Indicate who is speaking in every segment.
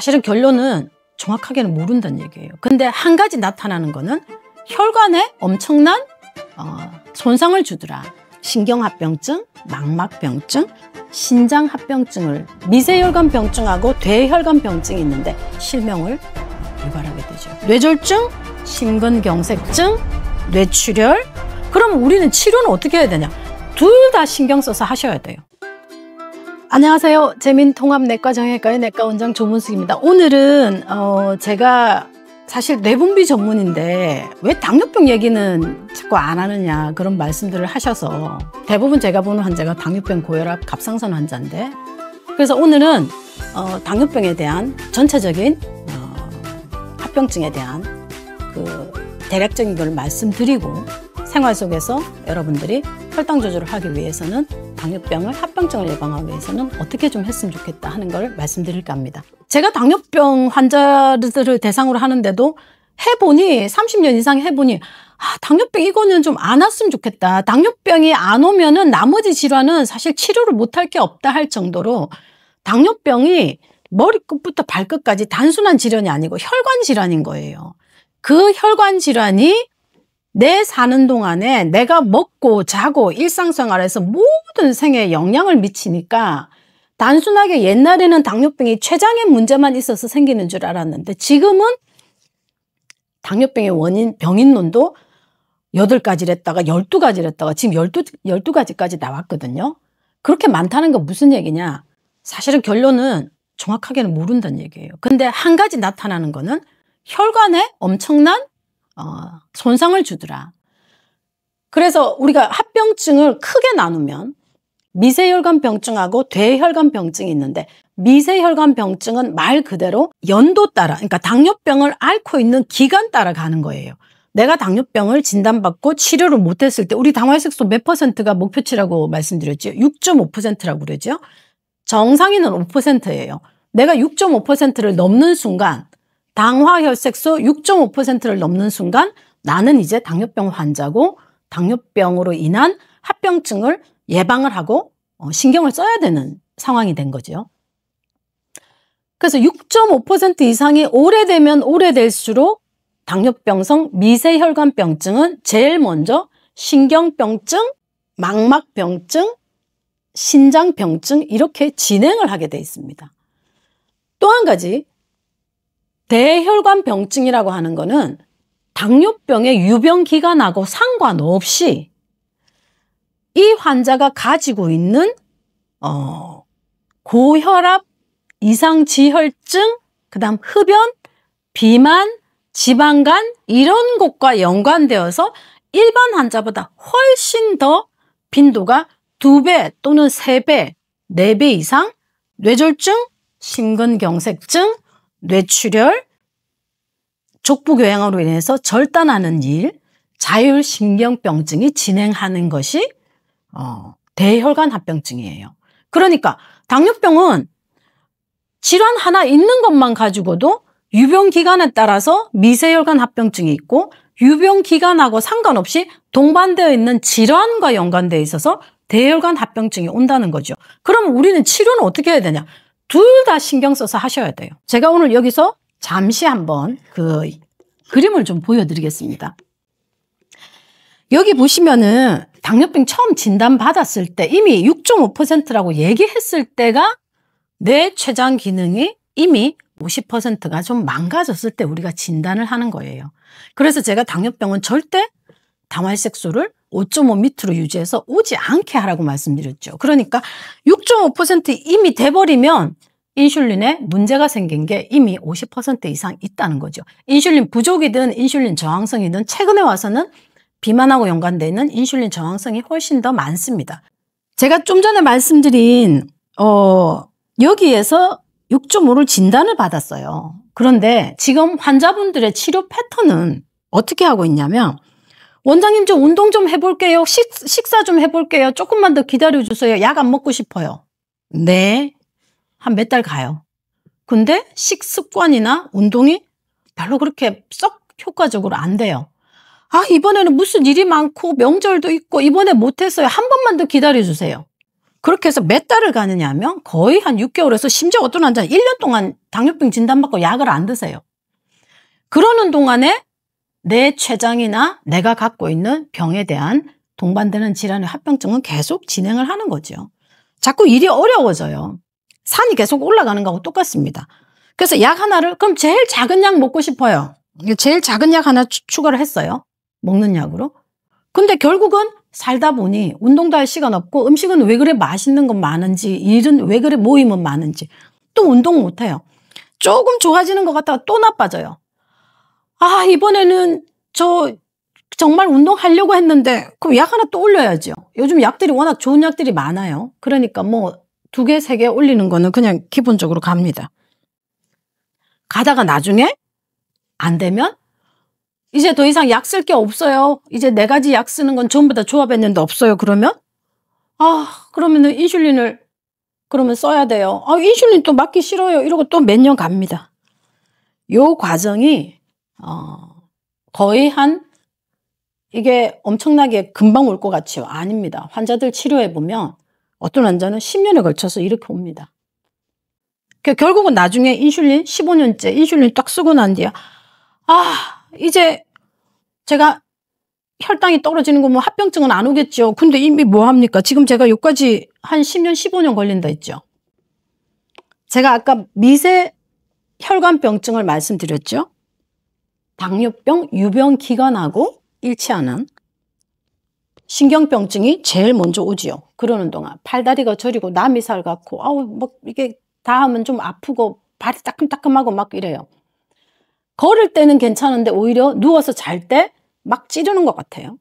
Speaker 1: 사실은 결론은 정확하게는 모른다는 얘기예요. 근데 한 가지 나타나는 거는 혈관에 엄청난 손상을 주더라. 신경합병증, 망막병증, 신장합병증을 미세혈관병증하고 대혈관병증이 있는데 실명을 유발하게 되죠. 뇌졸중, 심근경색증, 뇌출혈. 그럼 우리는 치료는 어떻게 해야 되냐? 둘 다 신경 써서 하셔야 돼요. 안녕하세요. 재민통합내과정형외과의 내과원장 조문숙입니다. 오늘은 제가 사실 뇌분비 전문인데 왜 당뇨병 얘기는 자꾸 안 하느냐 그런 말씀들을 하셔서 대부분 제가 보는 환자가 당뇨병, 고혈압, 갑상선 환자인데, 그래서 오늘은 당뇨병에 대한 전체적인 합병증에 대한 그 대략적인 걸 말씀드리고, 생활 속에서 여러분들이 혈당 조절을 하기 위해서는 당뇨병을, 합병증을 예방하기 위해서는 어떻게 좀 했으면 좋겠다 하는 걸 말씀드릴까 합니다. 제가 당뇨병 환자들을 대상으로 하는데도 해보니 30년 이상 해보니 당뇨병 이거는 좀 안 왔으면 좋겠다. 당뇨병이 안 오면은 나머지 질환은 사실 치료를 못할 게 없다 할 정도로 당뇨병이 머리끝부터 발끝까지 단순한 질환이 아니고 혈관 질환인 거예요. 그 혈관 질환이 내 사는 동안에 내가 먹고 자고 일상생활에서 모든 생애에 영향을 미치니까 단순하게 옛날에는 당뇨병이 췌장의 문제만 있어서 생기는 줄 알았는데 지금은 당뇨병의 원인, 병인론도 8가지랬다가 12가지랬다가 지금 12가지까지 나왔거든요. 그렇게 많다는 건 무슨 얘기냐? 사실은 결론은 정확하게는 모른다는 얘기예요. 근데 한 가지 나타나는 거는 혈관에 엄청난 손상을 주더라. 그래서 우리가 합병증을 크게 나누면 미세혈관병증하고 대혈관병증이 있는데, 미세혈관병증은 말 그대로 연도 따라, 그러니까 당뇨병을 앓고 있는 기간 따라 가는 거예요. 내가 당뇨병을 진단받고 치료를 못했을 때 우리 당화혈색소 몇 %가 목표치라고 말씀드렸죠? 6.5%라고 그러죠? 정상인은 5%예요. 내가 6.5%를 넘는 순간, 당화혈색소 6.5%를 넘는 순간 나는 이제 당뇨병 환자고 당뇨병으로 인한 합병증을 예방을 하고 신경을 써야 되는 상황이 된 거죠. 그래서 6.5% 이상이 오래되면 오래될수록 당뇨병성 미세혈관병증은 제일 먼저 신경병증, 망막병증, 신장병증 이렇게 진행을 하게 돼 있습니다. 또 한 가지 대혈관병증이라고 하는 거는 당뇨병의 유병 기간하고 상관없이 이 환자가 가지고 있는 고혈압, 이상지혈증, 그다음 흡연, 비만, 지방간 이런 것과 연관되어서 일반 환자보다 훨씬 더 빈도가 2배 또는 3배, 4배 이상 뇌졸중, 심근경색증, 뇌출혈, 족부교양으로 인해서 절단하는 일, 자율신경병증이 진행하는 것이 대혈관 합병증이에요. 그러니까 당뇨병은 질환 하나 있는 것만 가지고도 유병기간에 따라서 미세혈관 합병증이 있고, 유병기간하고 상관없이 동반되어 있는 질환과 연관되어 있어서 대혈관 합병증이 온다는 거죠. 그럼 우리는 치료는 어떻게 해야 되냐? 둘 다 신경 써서 하셔야 돼요. 제가 오늘 여기서 잠시 한번 그 그림을 좀 보여드리겠습니다. 여기 보시면은 당뇨병 처음 진단받았을 때 이미 6.5%라고 얘기했을 때가 내 췌장 기능이 이미 50%가 좀 망가졌을 때 우리가 진단을 하는 거예요. 그래서 제가 당뇨병은 절대 당화혈색소를 5.5 밑으로 유지해서 오지 않게 하라고 말씀드렸죠. 그러니까 6.5% 이미 돼버리면 인슐린에 문제가 생긴 게 이미 50% 이상 있다는 거죠. 인슐린 부족이든 인슐린 저항성이든 최근에 와서는 비만하고 연관되어 있는 인슐린 저항성이 훨씬 더 많습니다. 제가 좀 전에 말씀드린 여기에서 6.5를 진단을 받았어요. 그런데 지금 환자분들의 치료 패턴은 어떻게 하고 있냐면, 원장님 저 운동 좀 해볼게요. 식사 좀 해볼게요. 조금만 더 기다려주세요. 약 안 먹고 싶어요. 네. 한 몇 달 가요. 근데 식습관이나 운동이 별로 그렇게 썩 효과적으로 안 돼요. 이번에는 무슨 일이 많고 명절도 있고 이번에 못했어요. 한 번만 더 기다려주세요. 그렇게 해서 몇 달을 가느냐 하면 거의 한 6개월에서 심지어 어떤 환자는 1년 동안 당뇨병 진단받고 약을 안 드세요. 그러는 동안에 내 췌장이나 내가 갖고 있는 병에 대한 동반되는 질환의 합병증은 계속 진행을 하는 거죠. 자꾸 일이 어려워져요. 산이 계속 올라가는 거하고 똑같습니다. 그래서 약 하나를 그럼 제일 작은 약 먹고 싶어요. 제일 작은 약 하나 추가를 했어요. 먹는 약으로. 근데 결국은 살다 보니 운동도 할 시간 없고 음식은 왜 그래 맛있는 건 많은지 일은 왜 그래 모임은 많은지 또 운동 못해요. 조금 좋아지는 것 같다가 또 나빠져요. 아 이번에는 저 정말 운동하려고 했는데 그럼 약 하나 또 올려야죠. 요즘 약들이 워낙 좋은 약들이 많아요. 그러니까 뭐 2개, 3개 올리는 거는 그냥 기본적으로 갑니다. 가다가 나중에 안 되면 이제 더 이상 약 쓸 게 없어요. 이제 4가지 약 쓰는 건 전부 다 조합했는데 없어요. 그러면 그러면은 인슐린을 그러면 써야 돼요. 인슐린 또 맞기 싫어요. 이러고 또 몇 년 갑니다. 요 과정이 거의 이게 엄청나게 금방 올 것 같지요? 아닙니다. 환자들 치료해 보면 어떤 환자는 10년에 걸쳐서 이렇게 옵니다. 결국은 나중에 인슐린 15년째 인슐린 딱 쓰고 난 뒤에 이제 제가 혈당이 떨어지는 거 뭐 합병증은 안 오겠죠. 근데 이미 뭐 합니까? 지금 제가 여기까지 한 10년, 15년 걸린다 했죠. 제가 아까 미세 혈관병증을 말씀드렸죠. 당뇨병 유병 기간하고 일치하는 신경병증이 제일 먼저 오지요. 그러는 동안 팔다리가 저리고 남이살 같고 뭐 이게 다 하면 좀 아프고 발이 따끔따끔하고 막 이래요. 걸을 때는 괜찮은데 오히려 누워서 잘 때 막 찌르는 것 같아요.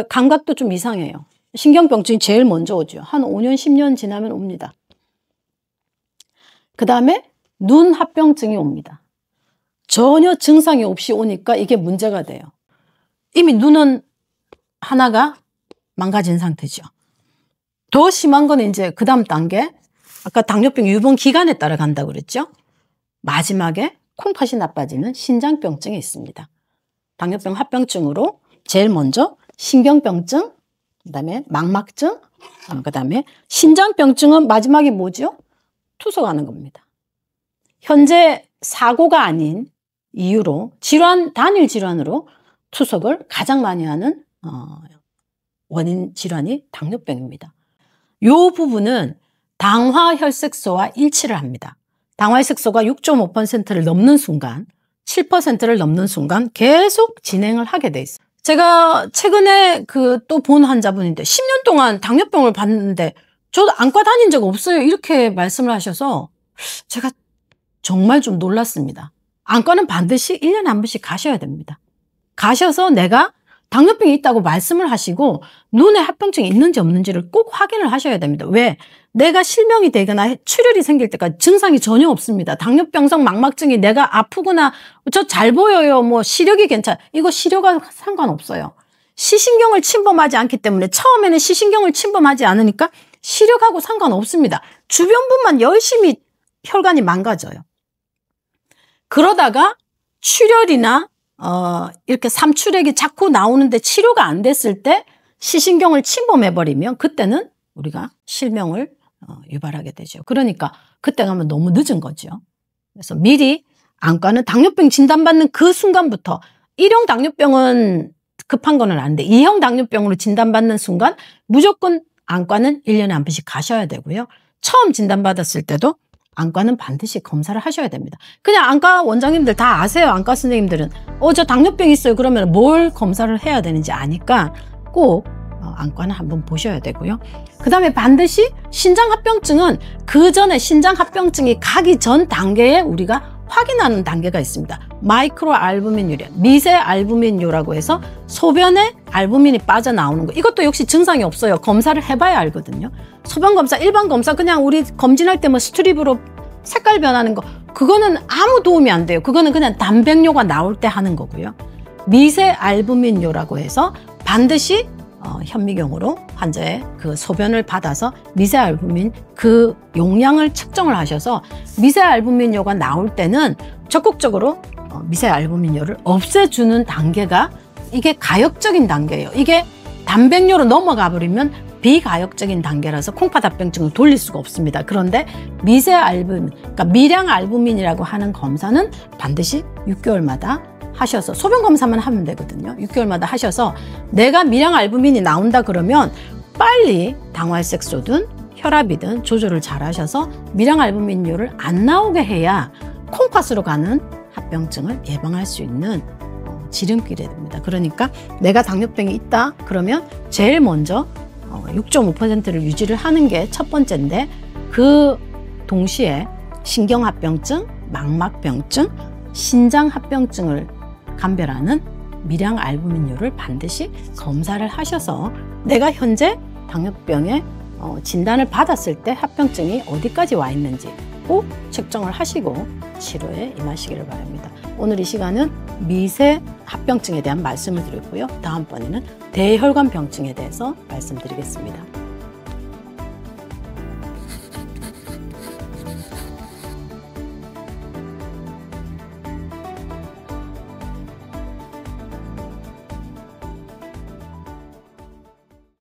Speaker 1: 감각도 좀 이상해요. 신경병증이 제일 먼저 오죠. 한 5년, 10년 지나면 옵니다. 그 다음에 눈 합병증이 옵니다. 전혀 증상이 없이 오니까 이게 문제가 돼요. 이미 눈은 하나가 망가진 상태죠. 더 심한 건 이제 그 다음 단계, 아까 당뇨병 유병 기간에 따라 간다고 그랬죠. 마지막에 콩팥이 나빠지는 신장병증이 있습니다. 당뇨병 합병증으로 제일 먼저 신경병증, 그 다음에 망막증, 그 다음에 신장병증은 마지막에 뭐죠? 투석하는 겁니다. 현재 사고가 아닌 이유로 단일 질환으로 투석을 가장 많이 하는 원인 질환이 당뇨병입니다. 이 부분은 당화혈색소와 일치를 합니다. 당화혈색소가 6.5%를 넘는 순간 7%를 넘는 순간 계속 진행을 하게 돼 있어요. 제가 최근에 또 본 환자분인데 10년 동안 당뇨병을 봤는데 저도 안과 다닌 적 없어요. 이렇게 말씀을 하셔서 제가 정말 좀 놀랐습니다. 안과는 반드시 1년에 한 번씩 가셔야 됩니다. 가셔서 내가 당뇨병이 있다고 말씀을 하시고 눈에 합병증이 있는지 없는지를 꼭 확인을 하셔야 됩니다. 왜? 내가 실명이 되거나 출혈이 생길 때까지 증상이 전혀 없습니다. 당뇨병성 망막증이 내가 아프거나 저 잘 보여요. 뭐 시력이 괜찮아. 이거 시력과 상관없어요. 시신경을 침범하지 않기 때문에 처음에는 시신경을 침범하지 않으니까 시력하고 상관없습니다. 주변부만 열심히 혈관이 망가져요. 그러다가 출혈이나 이렇게 삼출액이 자꾸 나오는데 치료가 안 됐을 때 시신경을 침범해버리면 그때는 우리가 실명을 유발하게 되죠. 그러니까 그때 가면 너무 늦은 거죠. 그래서 미리 안과는 당뇨병 진단받는 그 순간부터 1형 당뇨병은 급한 거는 안 돼. 2형 당뇨병으로 진단받는 순간 무조건 안과는 1년에 한 번씩 가셔야 되고요. 처음 진단받았을 때도 안과는 반드시 검사를 하셔야 됩니다. 그냥 안과 원장님들 다 아세요. 안과 선생님들은 저 당뇨병 있어요. 그러면 뭘 검사를 해야 되는지 아니까 꼭 안과는 한번 보셔야 되고요. 그 다음에 반드시 신장합병증은 그 전에 신장합병증이 가기 전 단계에 우리가 확인하는 단계가 있습니다. 마이크로 알부민유래, 미세 알부민유라고 해서 소변에 알부민이 빠져나오는 거. 이것도 역시 증상이 없어요. 검사를 해봐야 알거든요. 소변 검사, 일반 검사 그냥 우리 검진할 때 뭐 스트립으로 색깔 변하는 거 그거는 아무 도움이 안 돼요. 그거는 그냥 단백뇨가 나올 때 하는 거고요. 미세 알부민유라고 해서 반드시 현미경으로 환자의 그 소변을 받아서 미세 알부민 그 용량을 측정을 하셔서 미세 알부민뇨가 나올 때는 적극적으로 미세 알부민뇨를 없애주는 단계가 이게 가역적인 단계예요. 이게 단백뇨로 넘어가 버리면 비가역적인 단계라서 콩팥 합병증을 돌릴 수가 없습니다. 그런데 미세 알부민, 그러니까 미량 알부민이라고 하는 검사는 반드시 6개월마다 하셔서 소변 검사만 하면 되거든요. 6개월마다 하셔서 내가 미량 알부민이 나온다 그러면 빨리 당화혈색소든 혈압이든 조절을 잘 하셔서 미량 알부민율을 안 나오게 해야 콩팥으로 가는 합병증을 예방할 수 있는 지름길이 됩니다. 그러니까 내가 당뇨병이 있다 그러면 제일 먼저 6.5%를 유지를 하는 게 첫 번째인데, 그 동시에 신경합병증, 망막병증, 신장합병증을 감별하는 미량 알부민율을 반드시 검사를 하셔서 내가 현재 당뇨병의 진단을 받았을 때 합병증이 어디까지 와 있는지 꼭 측정을 하시고 치료에 임하시기를 바랍니다. 오늘 이 시간은 미세 합병증에 대한 말씀을 드렸고요. 다음번에는 대혈관병증에 대해서 말씀드리겠습니다.